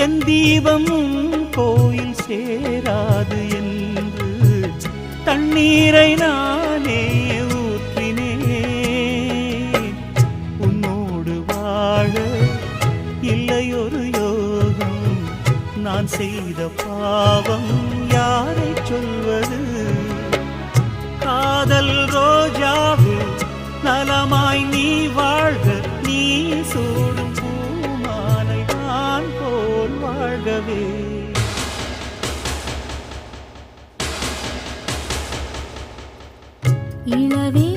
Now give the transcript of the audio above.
என் தீபம் கோயில் சேராது என்று தண்ணீரை நானே ஊற்றினேன். உன்னோடு வாழ இல்லையொரு யோகம், நான் செய்த பாவம் யாரை சொல்வது? காதல் ரோஜாவே நலமாய் நீ வாழ்க, நீ சூடும் பூமாலை நான் போல் வாழ்கவே. இளவே